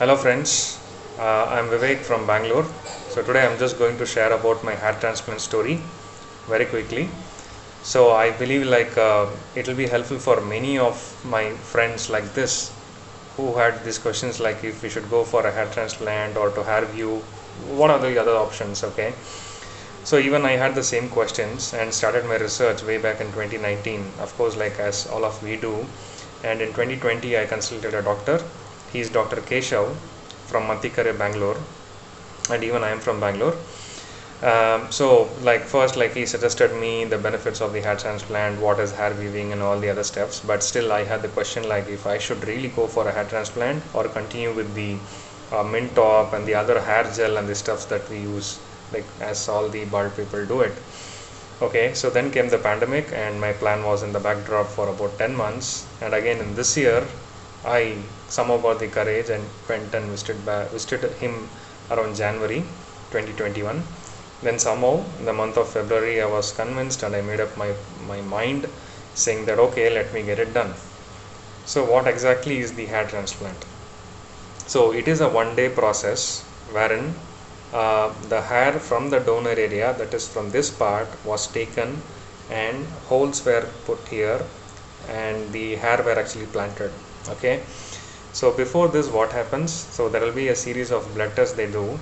Hello friends, I'm Vivek from Bangalore. So today I'm just going to share about my hair transplant story very quickly. So I believe it will be helpful for many of my friends like this who had these questions like if we should go for a hair transplant or to hair view, what are the other options, okay? So even I had the same questions and started my research way back in 2019, of course, like as all of we do. And in 2020, I consulted a doctor. He is Dr. Keshav from Matikare, Bangalore, and even I am from Bangalore. First, he suggested me the benefits of the hair transplant, what is hair weaving, and all the other steps. But still, I had the question like if I should really go for a hair transplant or continue with the mint top and the other hair gel and the stuffs that we use, like as all the bald people do it. Okay, so then came the pandemic, and my plan was in the backdrop for about 10 months. And again, in this year, I somehow got the courage and went and visited him around January 2021. Then somehow in the month of February, I was convinced and I made up my mind saying that okay, let me get it done. So what exactly is the hair transplant? So it is a 1 day process wherein the hair from the donor area, that is from this part, was taken and holes were put here and the hair were actually planted. Okay, so before this what happens, so there will be a series of blood tests they do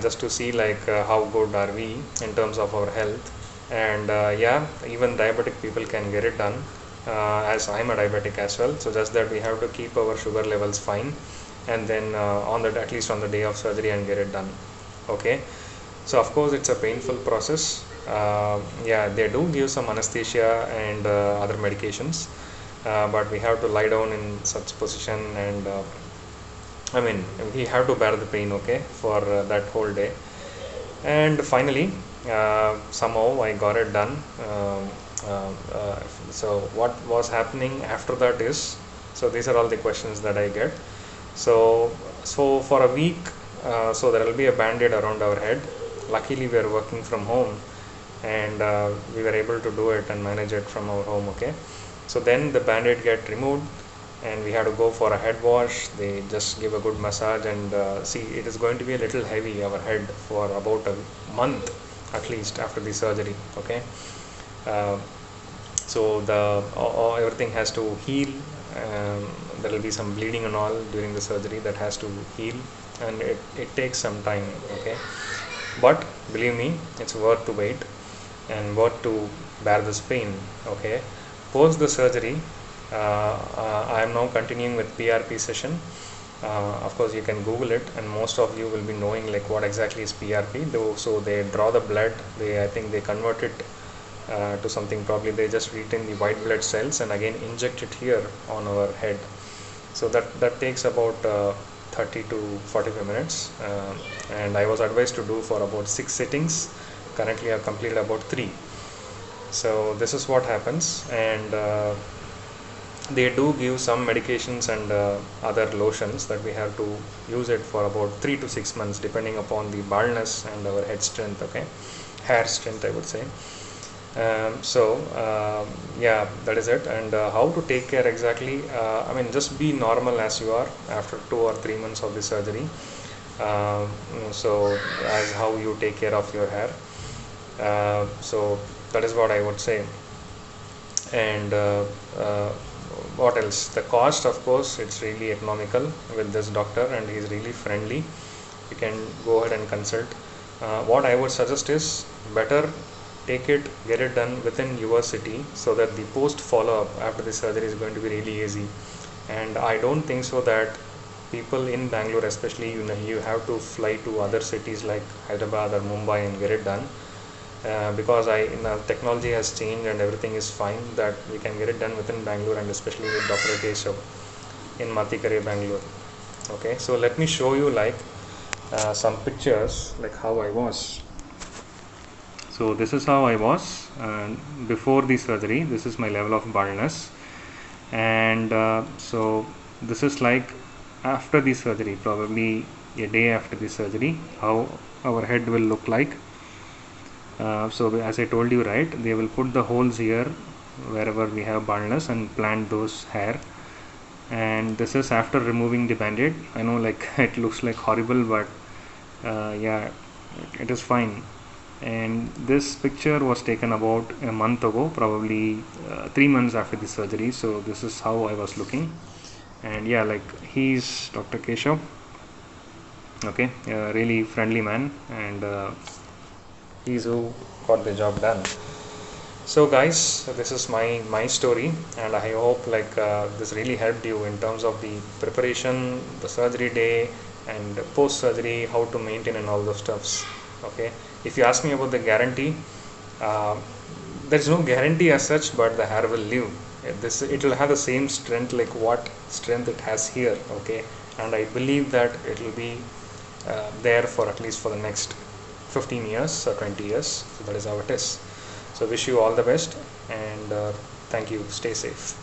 just to see how good are we in terms of our health. And yeah, even diabetic people can get it done, as I'm a diabetic as well. So just that we have to keep our sugar levels fine, and then at least on the day of surgery, and get it done. Okay, so of course it's a painful process. Yeah, they do give some anesthesia and other medications, but we have to lie down in such position, and we have to bear the pain, okay, for that whole day. And finally, somehow I got it done. So what was happening after that is, so these are all the questions that I get. So for a week, so there will be a band-aid around our head. Luckily we are working from home, and we were able to do it and manage it from our home. Okay, so then the band-aid get removed and we have to go for a head wash. They just give a good massage, and see, it is going to be a little heavy, our head, for about a month at least after the surgery. Okay, uh, so everything has to heal. There will be some bleeding and all during the surgery that has to heal, and it takes some time. Okay, but believe me, it's worth to wait and worth to bear this pain. Okay, post the surgery, I am now continuing with PRP session. Of course you can Google it, and most of you will be knowing like what exactly is PRP. So they draw the blood, I think they convert it to something. Probably they just retain the white blood cells and again inject it here on our head. So that takes about 30 to 45 minutes, and I was advised to do for about 6 sittings. Currently I have completed about 3. So this is what happens, and they do give some medications and other lotions that we have to use it for about 3 to 6 months depending upon the baldness and our head strength. Okay, hair strength, I would say. Yeah, that is it. And how to take care exactly, just be normal as you are after 2 or 3 months of the surgery. So as how you take care of your hair, so that is what I would say. And what else? The cost, of course, it's really economical with this doctor, and he is really friendly. You can go ahead and consult. What I would suggest is better take it, get it done within your city, so that the post follow-up after the surgery is going to be really easy. And I don't think so that people in Bangalore, especially, you have to fly to other cities like Hyderabad or Mumbai and get it done. Because technology has changed and everything is fine, that we can get it done within Bangalore, and especially with Dr. Keshav in Matikare, Bangalore. Okay, so let me show you some pictures like how I was. So this is how I was before the surgery. This is my level of baldness, and so this is like after the surgery, probably a day after the surgery, how our head will look like. So as I told you, right, they will put the holes here wherever we have baldness and plant those hair, and this is after removing the band-aid. I know, like, it looks like horrible, but yeah, it is fine. And this picture was taken about a month ago, probably 3 months after the surgery. So this is how I was looking. And yeah, like, he's Dr. Keshav. Okay, a really friendly man, and he's who got the job done. So guys, this is my story, and I hope, like, this really helped you in terms of the preparation, the surgery day, and post surgery, how to maintain and all those stuffs. Okay, if you ask me about the guarantee, uh, there's no guarantee as such, but the hair will live. It will have the same strength, like what strength it has here. Okay, and I believe that it will be there for at least for the next 15 years or 20 years. So that is how it is. So wish you all the best, and thank you. Stay safe.